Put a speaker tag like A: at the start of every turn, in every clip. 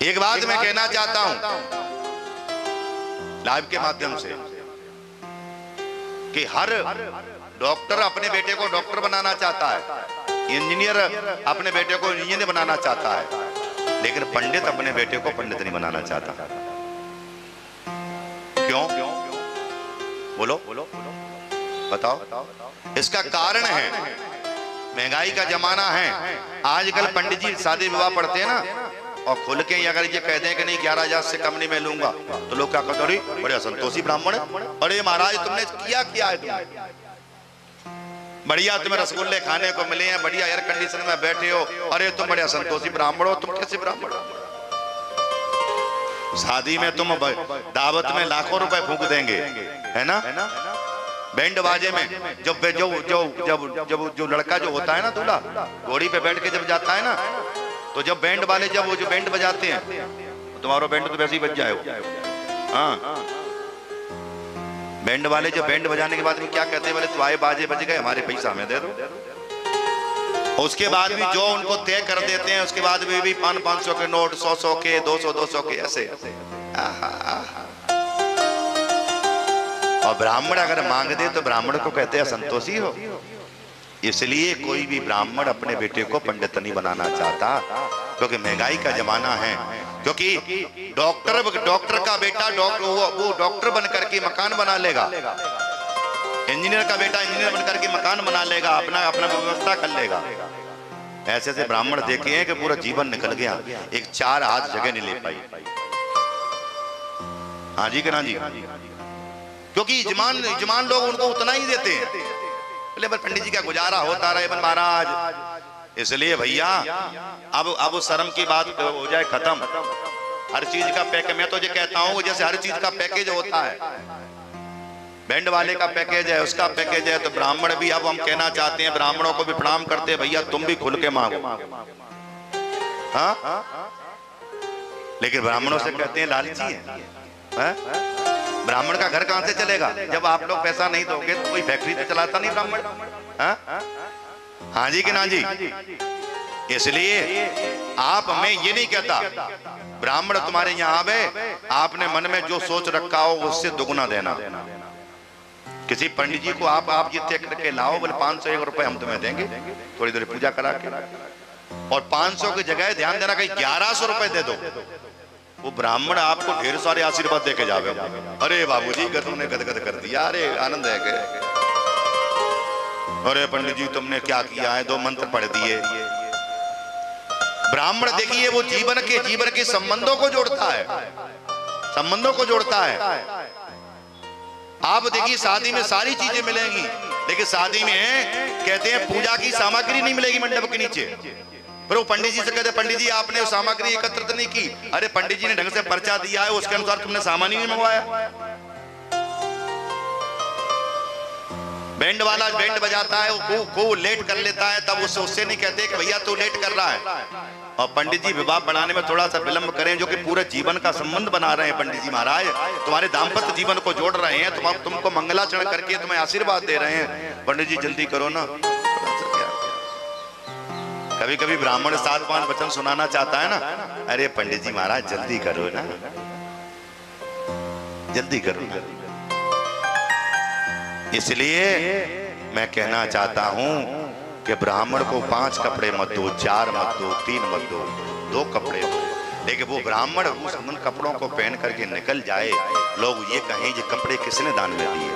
A: एक बात मैं कहना चाहता हूं लाइव के माध्यम से कि हर डॉक्टर अपने बेटे को डॉक्टर बनाना चाहता है, इंजीनियर अपने बेटे को इंजीनियर बनाना चाहता है, लेकिन पंडित अपने बेटे को पंडित नहीं बनाना चाहता। क्यों? बोलो बताओ। इसका कारण है महंगाई का जमाना है। आजकल पंडित जी शादी विवाह पढ़ते हैं ना, और खुल के अगर ये कह दें कि नहीं 11,000 से कम नहीं मैं लूंगा, तो लोग क्या कहते हैं, बड़े असंतोषी ब्राह्मण है, अरे महाराज तुमने किया है तुमने? बढ़िया तुम्हें रसगुल्ले खाने को मिले हैं, बढ़िया एयर कंडीशन में बैठे हो, अरे तुम बड़े असंतोषी ब्राह्मण हो। तुम कैसे ब्राह्मण हो? शादी में तुम दावत में लाखों रुपए फूंक देंगे, है ना, बैंड बाजे में। जब जो लड़का जो होता है ना, दूल्हा घोड़ी पे बैठ के जब जाता है ना, तो जब बैंड वाले जब वो जो बैंड बजाते हैं, तो तुम्हारा बैंड तो वैसे ही बज जाए। हाँ, बैंड वाले जब बैंड बजाने के बाद में क्या कहते हैं, बोले तुम्हारे बाजे बज गए, हमारे पैसा हमें दे दो। उसके बाद भी जो उनको तय कर देते हैं, उसके बाद में भी 500 के नोट, 100 के, 200 के, ऐसे। और ब्राह्मण अगर मांग दे तो ब्राह्मण को कहते हैं संतोषी हो। इसलिए कोई भी ब्राह्मण अपने बेटे को पंडित नहीं बनाना चाहता, क्योंकि महंगाई का जमाना है। क्योंकि डॉक्टर का बेटा वो डॉक्टर बनकर के मकान बना लेगा, इंजीनियर का बेटा इंजीनियर बनकर के मकान बना लेगा, अपना व्यवस्था कर लेगा। ऐसे से ब्राह्मण देखे हैं कि पूरा जीवन निकल गया, एक 4 हाथ जगह नहीं ले पाई। हाँ जी कि ना जी? क्योंकि यजमान लोग उनको उतना ही देते हैं, बोले पंडित जी का गुजारा होता रहे बन महाराज। इसलिए भैया अब शर्म की बात हो जाए खत्म। हर चीज का पैकेज, मैं तो ये कहता हूँ जैसे हर चीज का पैकेज होता है, बैंड वाले का पैकेज है, उसका पैकेज है, तो ब्राह्मण भी अब हम कहना चाहते हैं, ब्राह्मणों को भी प्रणाम करते हैं, भैया तुम भी खुल के मांगो। हाँ, लेकिन ब्राह्मणों से कहते हैं लालची है। ब्राह्मण का घर कहां से चलेगा? जब आप लोग पैसा नहीं दोगे तो कोई फैक्ट्री तो चलाता नहीं ब्राह्मण। हाँ जी कि ना जी? इसलिए आप, मैं ये नहीं कहता ब्राह्मण तुम्हारे यहाँ आवे, आपने मन में जो सोच रखा हो उससे दुगुना देना। किसी पंडित जी को आप ये तय करके लाओ, बोले 501 रुपए हम तुम्हें देंगे, थोड़ी देर पूजा करा के, और 500 की जगह ध्यान देना कहीं 1100 रुपए दे दो, वो ब्राह्मण आपको ढेर सारे आशीर्वाद देके जावे। अरे बाबूजी तुमने गदगद कर दिया, अरे आनंद है के, अरे पंडित जी तुमने क्या किया है, 2 मंत्र पढ़ दिए। ब्राह्मण देखिए वो जीवन के संबंधों को जोड़ता है, संबंधों को जोड़ता है। आप देखिए शादी में सारी चीजें मिलेंगी, लेकिन शादी में कहते हैं पूजा की सामग्री नहीं मिलेगी मंडप के नीचे। फिर वो पंडित जी से कहते, पंडित जी आपने वो सामग्री एकत्रित नहीं की। अरे पंडित जी ने ढंग से पर्चा दिया है, उसके अनुसार तुमने सामान ही नहीं मंगवाया। बैंड वाला बैंड बजाता है, वो लेट कर लेता है, तब उससे नहीं कहते कि भैया तू लेट कर रहा है। और पंडित जी विवाह बनाने में थोड़ा सा विलंब करें, जो कि पूरे जीवन का संबंध बना रहे हैं। पंडित जी महाराज तुम्हारे दाम्पत्य जीवन को जोड़ रहे हैं, तुमको मंगलाचरण करके तुम्हें आशीर्वाद दे रहे हैं। पंडित जी जल्दी करो ना। कभी कभी ब्राह्मण 7-5 वचन सुनाना चाहता है ना, अरे पंडित जी महाराज जल्दी करो ना, जल्दी करो ना। इसलिए मैं कहना चाहता हूं कि ब्राह्मण को 5 कपड़े मत दो, 4 मत दो, 3 मत दो, 2 कपड़े दो, लेकिन वो ब्राह्मण उन कपड़ों को पहन करके निकल जाए, लोग ये कहें ये कपड़े किसने दान में दिए।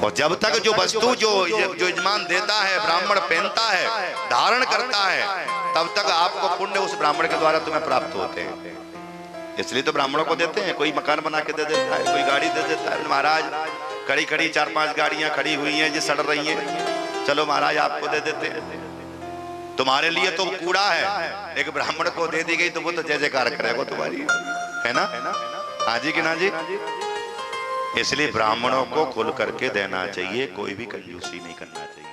A: और जब तक जो वस्तु जो यजमान देता है, ब्राह्मण पहनता है, धारण करता है, तब तक आपको पुण्य उस ब्राह्मण के द्वारा तुम्हें प्राप्त होते हैं। इसलिए तो ब्राह्मणों को देते हैं। कोई मकान बना के दे देता है, कोई गाड़ी दे देता है। महाराज खड़ी 4-5 गाड़ियां खड़ी हुई हैं जो सड़ रही हैं, चलो महाराज आपको दे देते हैं। तुम्हारे लिए तो कूड़ा है, एक ब्राह्मण को दे दी गई तो वो तो जय जयकार करेगा तुम्हारी, है ना? हाँ जी कि ना जी? इसलिए ब्राह्मणों को खुल करके देना चाहिए, कोई भी कंजूसी नहीं करना चाहिए।